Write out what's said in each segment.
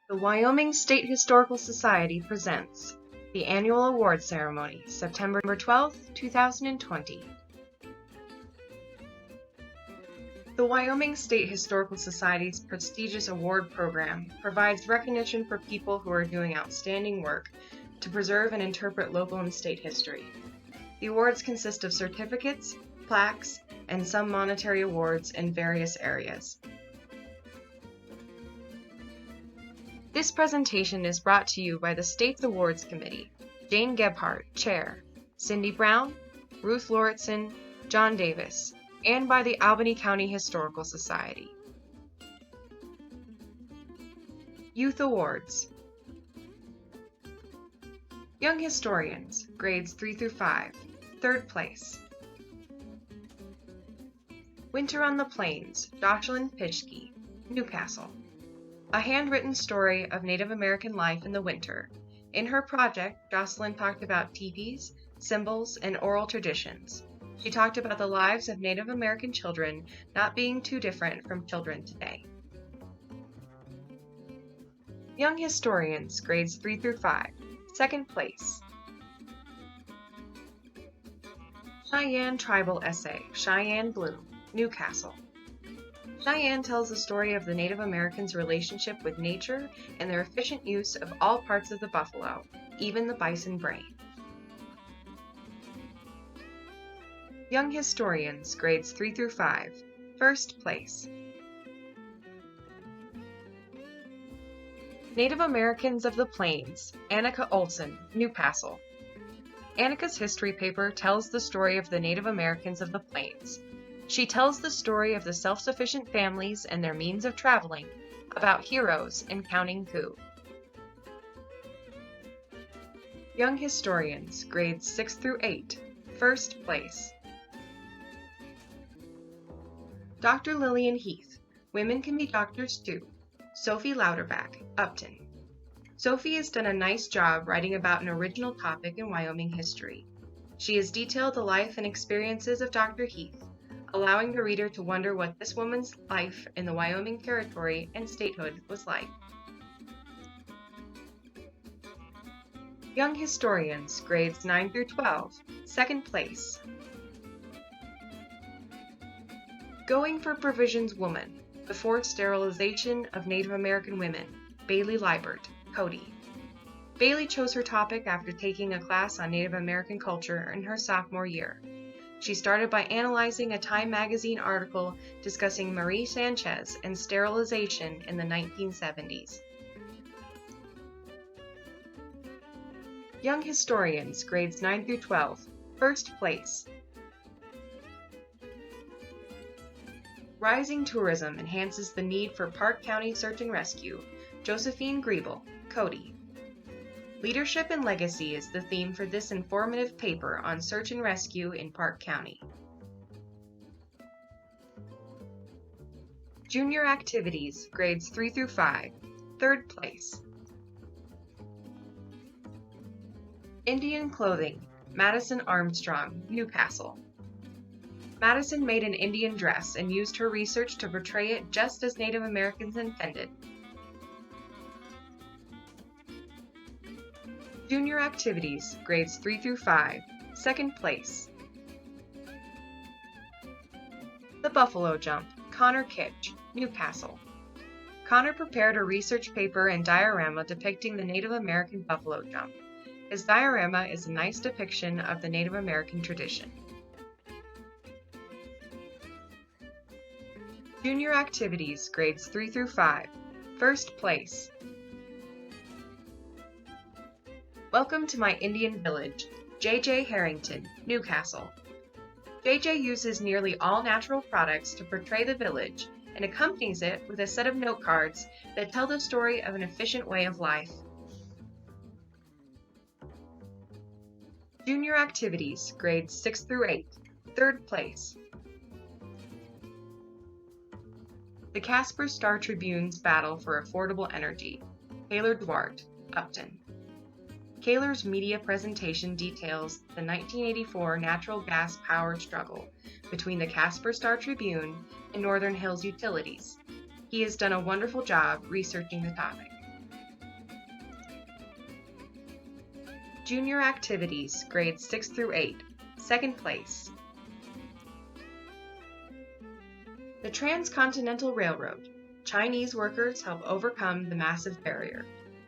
The Wyoming State Historical Society presents the annual award ceremony, September 12th, 2020. The Wyoming State Historical Society's prestigious award program provides recognition for people who are doing outstanding work to preserve and interpret local and state history. The awards consist of certificates, plaques, and some monetary awards in various areas. This presentation is brought to you by the State's Awards Committee, Jane Gebhardt, Chair, Cindy Brown, Ruth Lauritsen, John Davis, and by the Albany County Historical Society. Youth Awards. Young Historians, grades 3 through 5, 3rd place. Winter on the Plains, Jocelyn Pitschke, Newcastle. A handwritten story of Native American life in the winter. In her project, Jocelyn talked about teepees, symbols, and oral traditions. She talked about the lives of Native American children not being too different from children today. Young Historians, grades 3 through 5, 2nd place. Cheyenne Tribal Essay, Cheyenne Blue, Newcastle. Cheyenne tells the story of the Native Americans' relationship with nature and their efficient use of all parts of the buffalo, even the bison brain. Young Historians, grades 3 through 5, 1st place. Native Americans of the Plains, Annika Olson, Newcastle. Annika's history paper tells the story of the Native Americans of the Plains. She tells the story of the self-sufficient families and their means of traveling, about heroes and counting coup. Young Historians, grades 6 through 8, 1st place. Dr. Lillian Heath, Women Can Be Doctors Too, Sophie Louderback, Upton. Sophie has done a nice job writing about an original topic in Wyoming history. She has detailed the life and experiences of Dr. Heath, allowing the reader to wonder what this woman's life in the Wyoming Territory and statehood was like. Young Historians, grades 9 through 12, 2nd place. Going for Provisions Woman, the Forced Sterilization of Native American Women, Bailey Liebert, Cody. Bailey chose her topic after taking a class on Native American culture in her sophomore year. She started by analyzing a Time magazine article discussing Marie Sanchez and sterilization in the 1970s. Young Historians, grades 9 through 12, 1st place. Rising tourism enhances the need for Park County search and rescue, Josephine Griebel, Cody. Leadership and Legacy is the theme for this informative paper on search and rescue in Park County. Junior Activities, grades 3 through 5, 3rd place. Indian Clothing, Madison Armstrong, Newcastle. Madison made an Indian dress and used her research to portray it just as Native Americans intended. Junior Activities, grades 3 through 5, 2nd place. The Buffalo Jump, Connor Kitch, Newcastle. Connor prepared a research paper and diorama depicting the Native American buffalo jump. His diorama is a nice depiction of the Native American tradition. Junior Activities, grades 3 through 5, 1st place. Welcome to My Indian Village, J.J. Harrington, Newcastle. J.J. uses nearly all natural products to portray the village and accompanies it with a set of note cards that tell the story of an efficient way of life. Junior Activities, grades 6 through 8, 3rd place. The Casper Star Tribune's Battle for Affordable Energy, Taylor Duarte, Upton. Kaler's media presentation details the 1984 natural gas-powered struggle between the Casper Star Tribune and Northern Hills Utilities. He has done a wonderful job researching the topic. Junior Activities, grades 6 through 8, second place. The Transcontinental Railroad. Chinese workers help overcome the massive barrier.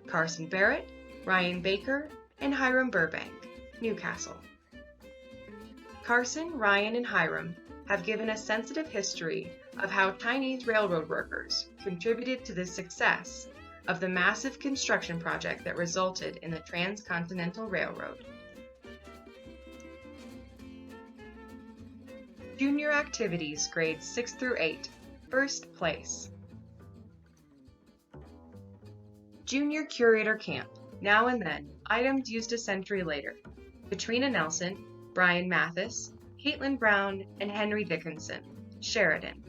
Carson Barrett, Ryan Baker, and Hiram Burbank, Newcastle. Carson, Ryan, and Hiram have given a sensitive history of how Chinese railroad workers contributed to the success of the massive construction project that resulted in the Transcontinental Railroad. Junior Activities, grades 6 through 8, first place. Junior Curator Camp, Now and Then, items used a century later. Katrina Nelson, Brian Mathis, Caitlin Brown, and Henry Dickinson, Sheridan.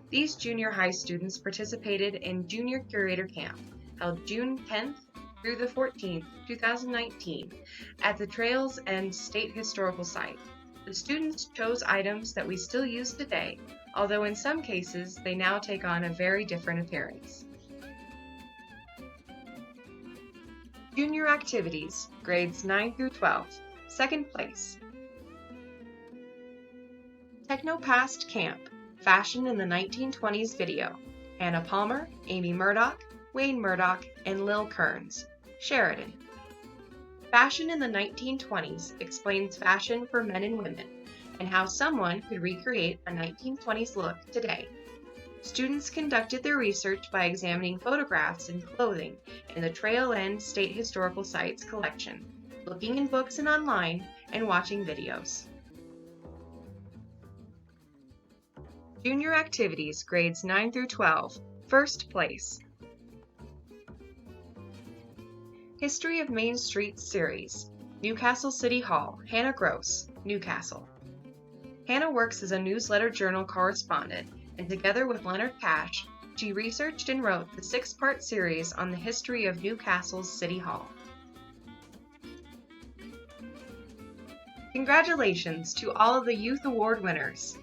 These junior high students participated in Junior Curator Camp, held June 10th through the 14th, 2019, at the Trails End State Historical Site. The students chose items that we still use today, although in some cases they now take on a very different appearance. Junior Activities, grades 9 through 12, second place. Technopast Camp, Fashion in the 1920s video, Hannah Palmer, Amy Murdoch, Wayne Murdoch, and Lil Kearns, Sheridan. Fashion in the 1920s explains fashion for men and women, and how someone could recreate a 1920s look today. Students conducted their research by examining photographs and clothing in the Trail End State Historical Sites collection, looking in books and online, and watching videos. Junior Activities, grades 9 through 12, first place. History of Main Street series, Newcastle City Hall, Hannah Gross, Newcastle. Hannah works as a newsletter journal correspondent, and together with Leonard Cash, she researched and wrote the 6-part series on the history of Newcastle's City Hall. Congratulations to all of the Youth Award winners.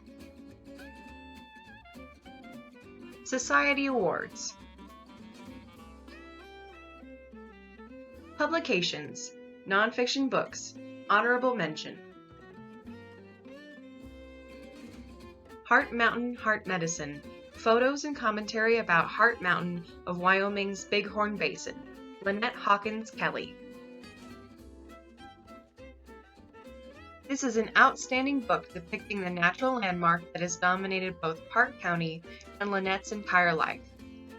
Society Awards. Publications, Nonfiction Books, Honorable Mention. Heart Mountain Heart Medicine, Photos and Commentary about Heart Mountain of Wyoming's Bighorn Basin, Lynette Hawkins Kelly. This is an outstanding book depicting the natural landmark that has dominated both Park County and Lynette's entire life.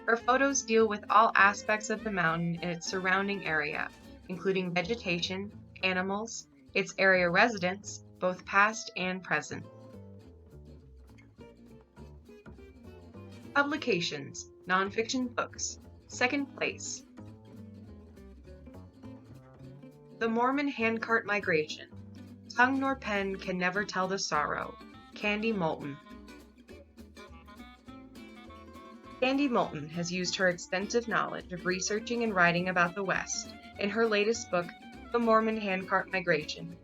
Her photos deal with all aspects of the mountain and its surrounding area, including vegetation, animals, its area residents, both past and present. Publications, Nonfiction Books, second place. The Mormon Handcart Migration, Tongue nor pen can never tell the sorrow, Candy Moulton. Candy Moulton has used her extensive knowledge of researching and writing about the West in her latest book, The Mormon Handcart Migration.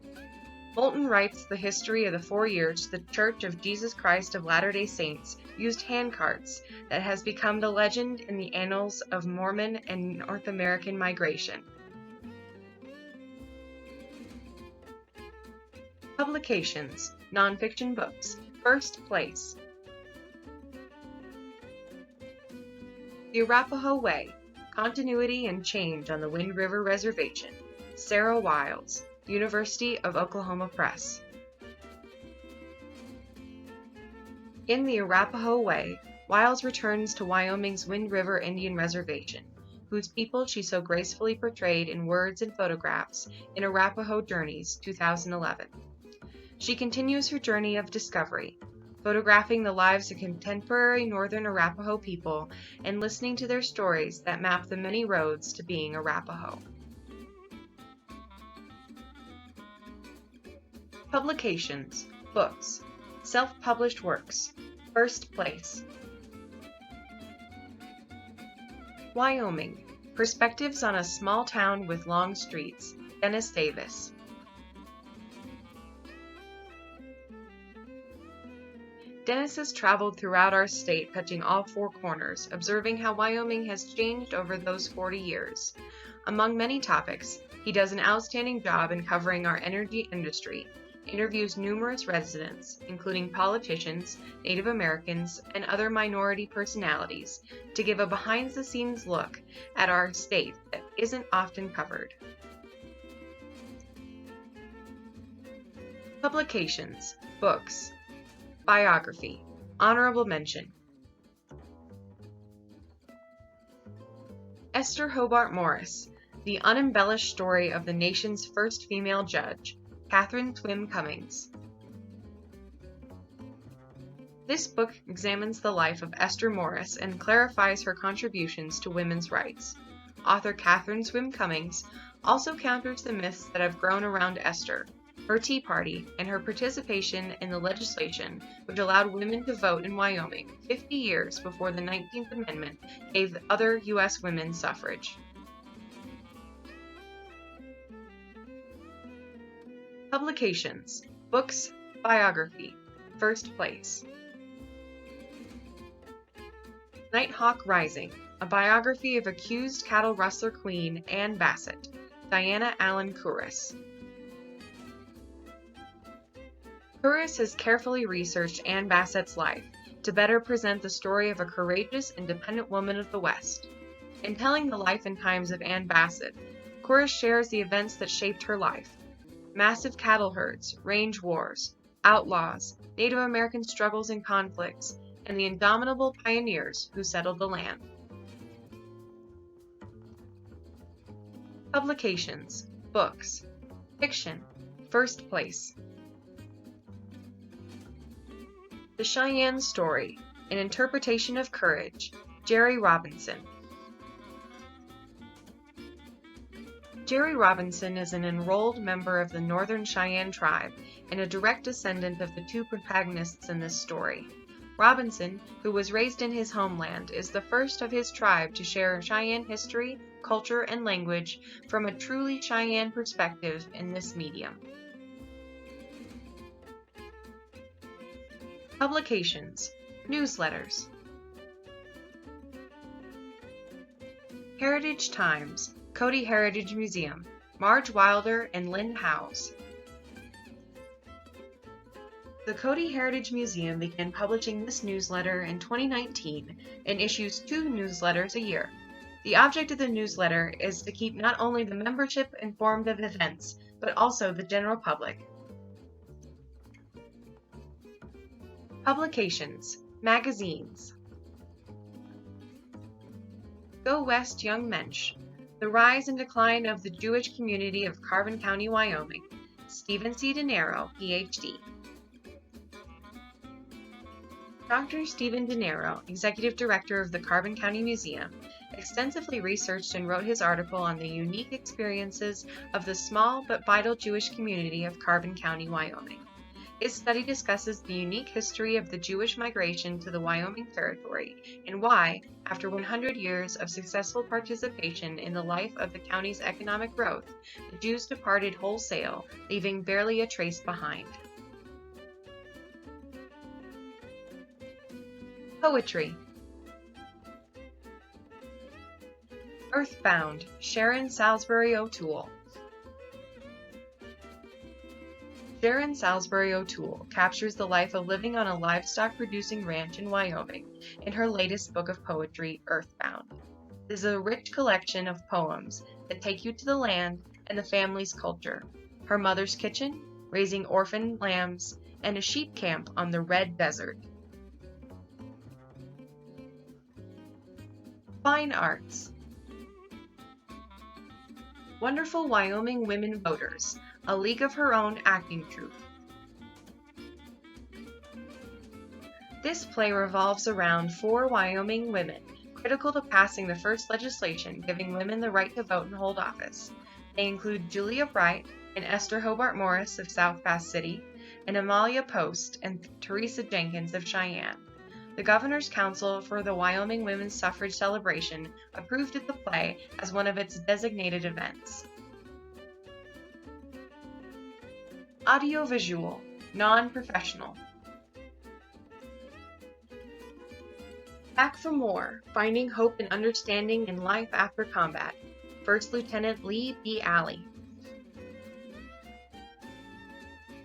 Moulton writes the history of the 4 years the Church of Jesus Christ of Latter-day Saints used handcarts that has become the legend in the annals of Mormon and North American migration. Publications, Nonfiction Books, first place. The Arapahoe Way, Continuity and Change on the Wind River Reservation, Sarah Wiles, University of Oklahoma Press. In The Arapahoe Way, Wiles returns to Wyoming's Wind River Indian Reservation, whose people she so gracefully portrayed in words and photographs in Arapahoe Journeys 2011. She continues her journey of discovery, photographing the lives of contemporary northern Arapahoe people and listening to their stories that map the many roads to being Arapahoe. Publications, Books, Self-Published Works, first place. Wyoming, Perspectives on a Small Town with Long Streets, Dennis Davis. Dennis has traveled throughout our state, touching all four corners, observing how Wyoming has changed over those 40 years. Among many topics, he does an outstanding job in covering our energy industry, interviews numerous residents, including politicians, Native Americans, and other minority personalities, to give a behind-the-scenes look at our state that isn't often covered. Publications, books, biography, honorable mention. Esther Hobart Morris, the unembellished story of the nation's first female judge, Catherine Swim Cummings. This book examines the life of Esther Morris and clarifies her contributions to women's rights. Author Catherine Swim Cummings also counters the myths that have grown around Esther, her Tea Party, and her participation in the legislation which allowed women to vote in Wyoming 50 years before the 19th Amendment gave other U.S. women suffrage. Publications, books, biography, first place. Nighthawk Rising, a biography of accused cattle rustler queen Ann Bassett, Diana Allen Couris. Couris has carefully researched Ann Bassett's life to better present the story of a courageous, independent woman of the West. In telling the life and times of Ann Bassett, Couris shares the events that shaped her life: massive cattle herds, range wars, outlaws, Native American struggles and conflicts, and the indomitable pioneers who settled the land. Publications, books, fiction, first place. The Cheyenne Story, an interpretation of courage, Jerry Robinson. Jerry Robinson is an enrolled member of the Northern Cheyenne tribe and a direct descendant of the two protagonists in this story. Robinson, who was raised in his homeland, is the first of his tribe to share Cheyenne history, culture, and language from a truly Cheyenne perspective in this medium. Publications, newsletters. Heritage Times, Cody Heritage Museum, Marge Wilder and Lynn Howes. The Cody Heritage Museum began publishing this newsletter in 2019 and issues 2 newsletters a year. The object of the newsletter is to keep not only the membership informed of events, but also the general public. Publications, magazines. Go West Young Mensch, The Rise and Decline of the Jewish Community of Carbon County, Wyoming, Stephen C. DeNaro, Ph.D. Dr. Stephen DeNaro, Executive Director of the Carbon County Museum, extensively researched and wrote his article on the unique experiences of the small but vital Jewish community of Carbon County, Wyoming. His study discusses the unique history of the Jewish migration to the Wyoming Territory and why, after 100 years of successful participation in the life of the county's economic growth, the Jews departed wholesale, leaving barely a trace behind. Poetry. Earthbound, Sharon Salisbury O'Toole. Sharon Salisbury O'Toole captures the life of living on a livestock-producing ranch in Wyoming in her latest book of poetry, Earthbound. It is a rich collection of poems that take you to the land and the family's culture, her mother's kitchen, raising orphan lambs, and a sheep camp on the Red Desert. Fine Arts. Wonderful Wyoming Women Voters, a League of Her Own acting troupe. This play revolves around 4 Wyoming women critical to passing the first legislation giving women the right to vote and hold office. They include Julia Bright and Esther Hobart Morris of South Pass City, and Amalia Post and Teresa Jenkins of Cheyenne. The Governor's Council for the Wyoming Women's Suffrage Celebration approved of the play as one of its designated events. Audiovisual, non-professional. Back from War, Finding Hope and Understanding in Life After Combat. First Lieutenant Lee B. Alley.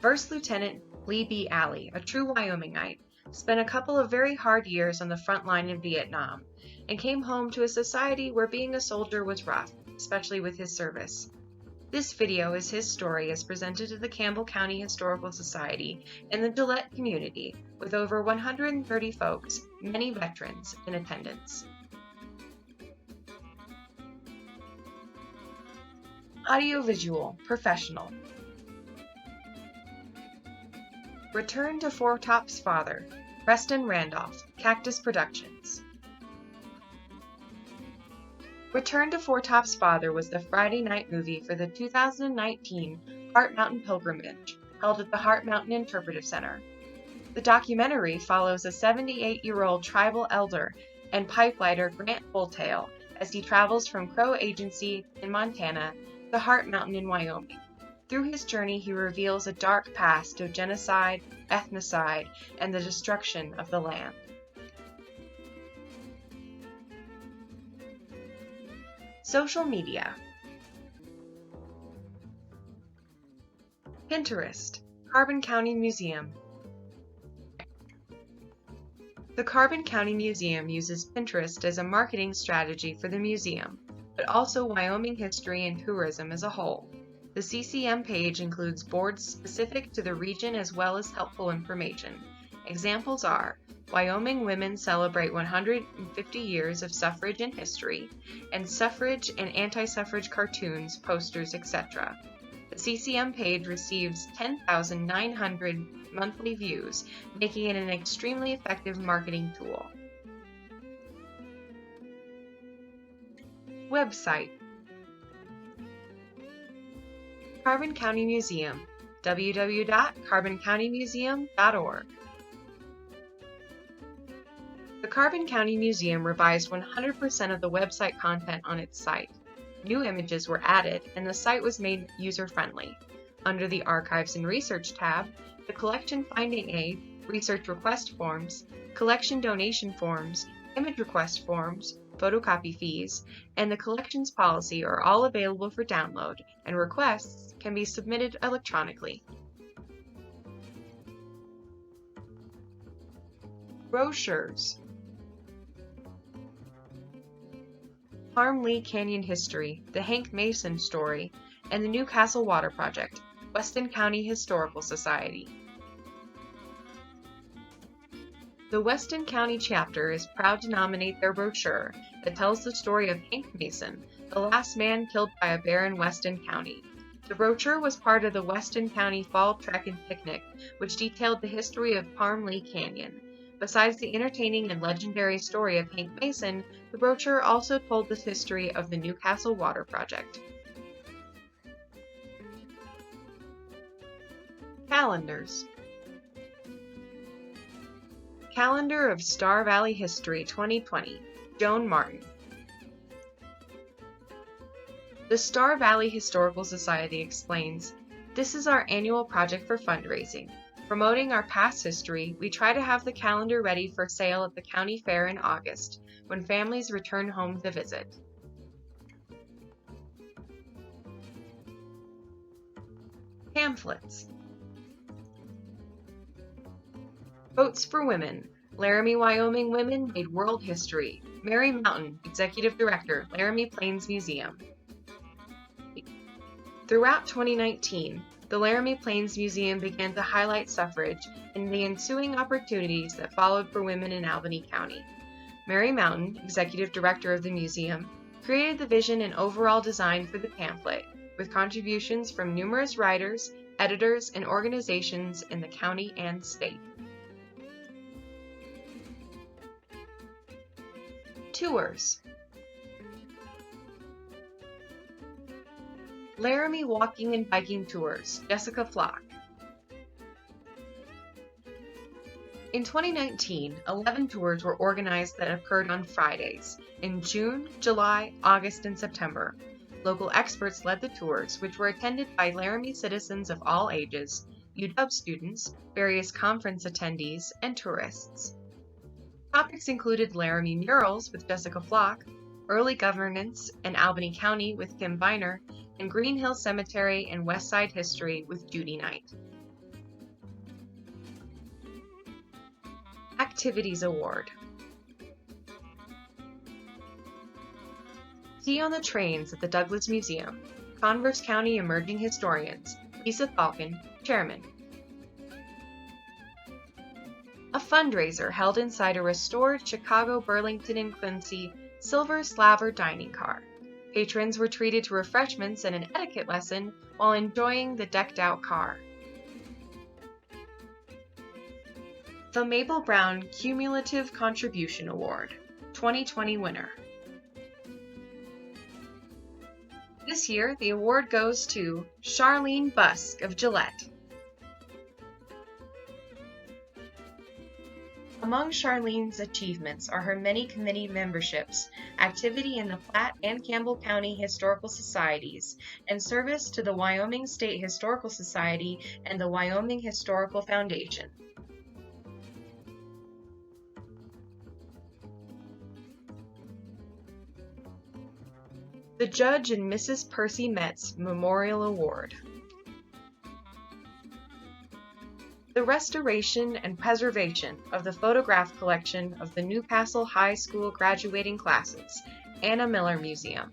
First Lieutenant Lee B. Alley, a true Wyomingite, spent a couple of very hard years on the front line in Vietnam, and came home to a society where being a soldier was rough, especially with his service. This video is his story as presented to the Campbell County Historical Society and the Gillette community, with over 130 folks, many veterans, in attendance. Audiovisual, professional. Return to Four Top's father, Preston Randolph, Cactus Productions. Return to Four Top's Father was the Friday night movie for the 2019 Heart Mountain Pilgrimage, held at the Heart Mountain Interpretive Center. The documentary follows a 78-year-old tribal elder and pipelighter Grant Bulltail as he travels from Crow Agency in Montana to Heart Mountain in Wyoming. Through his journey, he reveals a dark past of genocide, ethnocide, and the destruction of the land. Social media. Pinterest, Carbon County Museum. The Carbon County Museum uses Pinterest as a marketing strategy for the museum, but also Wyoming history and tourism as a whole. The CCM page includes boards specific to the region as well as helpful information. Examples are Wyoming women celebrate 150 years of suffrage and history, and suffrage and anti-suffrage cartoons, posters, etc. The CCM page receives 10,900 monthly views, making it an extremely effective marketing tool. Website. Carbon County Museum, www.carboncountymuseum.org. The Carbon County Museum revised 100% of the website content on its site. New images were added, and the site was made user-friendly. Under the Archives and Research tab, the Collection Finding Aid, Research Request Forms, Collection Donation Forms, Image Request Forms, photocopy fees, and the Collections Policy are all available for download, and requests can be submitted electronically. Brochures. Palm Lee Canyon History, the Hank Mason Story, and the Newcastle Water Project, Weston County Historical Society. The Weston County chapter is proud to nominate their brochure that tells the story of Hank Mason, the last man killed by a bear in Weston County. The brochure was part of the Weston County Fall Trek and Picnic, which detailed the history of Palm Lee Canyon. Besides the entertaining and legendary story of Hank Mason, the brochure also told the history of the Newcastle Water Project. Calendars. Calendar of Star Valley History 2020, Joan Martin. The Star Valley Historical Society explains, "This is our annual project for fundraising. Promoting our past history, we try to have the calendar ready for sale at the county fair in August, when families return home to visit." Pamphlets. Votes for Women. Laramie, Wyoming Women Made World History. Mary Mountain, Executive Director, Laramie Plains Museum. Throughout 2019, the Laramie Plains Museum began to highlight suffrage and the ensuing opportunities that followed for women in Albany County. Mary Mountain, Executive Director of the museum, created the vision and overall design for the pamphlet, with contributions from numerous writers, editors, and organizations in the county and state. Tours. Laramie Walking and Biking Tours, Jessica Flock. In 2019, 11 tours were organized that occurred on Fridays in June, July, August, and September. Local experts led the tours, which were attended by Laramie citizens of all ages, UW students, various conference attendees, and tourists. Topics included Laramie murals with Jessica Flock, early governance in Albany County with Kim Viner, and Green Hill Cemetery and West Side history with Judy Knight. Activities Award. Tea on the Trains at the Douglas Museum. Converse County Emerging Historians. Lisa Falcon, Chairman. A fundraiser held inside a restored Chicago, Burlington, and Quincy silver slaver dining car. Patrons were treated to refreshments and an etiquette lesson while enjoying the decked-out car. The Mabel Brown Cumulative Contribution Award, 2020 winner. This year, the award goes to Charlene Busk of Gillette. Among Charlene's achievements are her many committee memberships, activity in the Platte and Campbell County Historical Societies, and service to the Wyoming State Historical Society and the Wyoming Historical Foundation. The Judge and Mrs. Percy Metz Memorial Award. The restoration and preservation of the photograph collection of the Newcastle High School graduating classes, Anna Miller Museum.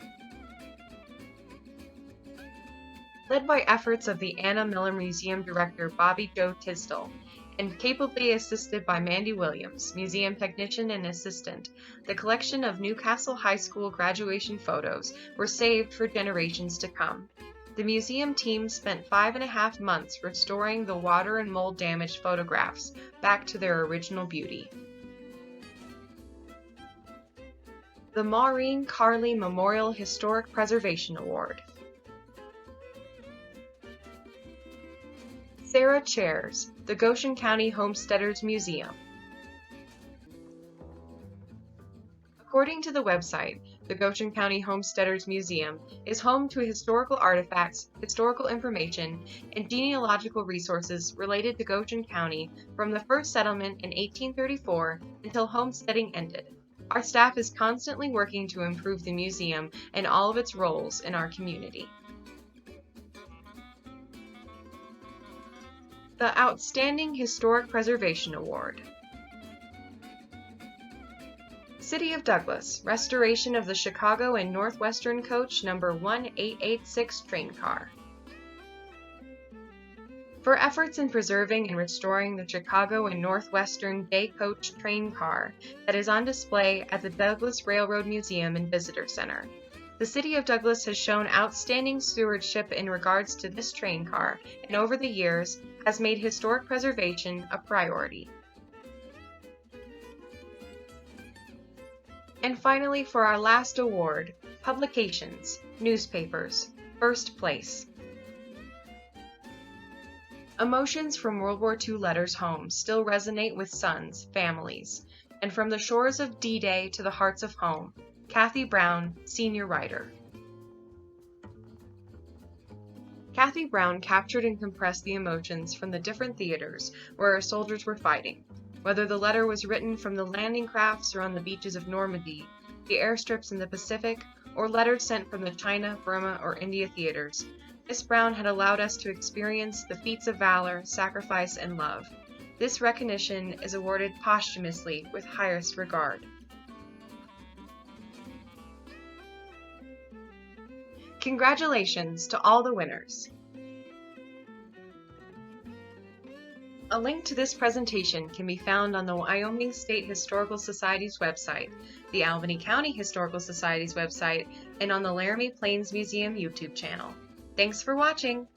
Led by efforts of the Anna Miller Museum Director Bobby Joe Tisdall, and capably assisted by Mandy Williams, museum technician and assistant, the collection of Newcastle High School graduation photos were saved for generations to come. The museum team spent 5.5 months restoring the water and mold damaged photographs back to their original beauty. The Maureen Carley Memorial Historic Preservation Award. Sarah Chairs, the Goshen County Homesteaders Museum. According to the website, the Goshen County Homesteaders Museum is home to historical artifacts, historical information, and genealogical resources related to Goshen County from the first settlement in 1834 until homesteading ended. Our staff is constantly working to improve the museum and all of its roles in our community. The Outstanding Historic Preservation Award. City of Douglas, restoration of the Chicago and Northwestern Coach number 1886 train car. For efforts in preserving and restoring the Chicago and Northwestern Day Coach train car that is on display at the Douglas Railroad Museum and Visitor Center. The City of Douglas has shown outstanding stewardship in regards to this train car and over the years has made historic preservation a priority. And finally, for our last award, publications, newspapers, first place. Emotions from World War II letters home still resonate with sons, families, and from the shores of D-Day to the hearts of home, Kathy Brown, senior writer. Kathy Brown captured and compressed the emotions from the different theaters where our soldiers were fighting. Whether the letter was written from the landing crafts or on the beaches of Normandy, the airstrips in the Pacific, or letters sent from the China, Burma, or India theaters, Miss Brown had allowed us to experience the feats of valor, sacrifice, and love. This recognition is awarded posthumously with highest regard. Congratulations to all the winners! A link to this presentation can be found on the Wyoming State Historical Society's website, the Albany County Historical Society's website, and on the Laramie Plains Museum YouTube channel. Thanks for watching!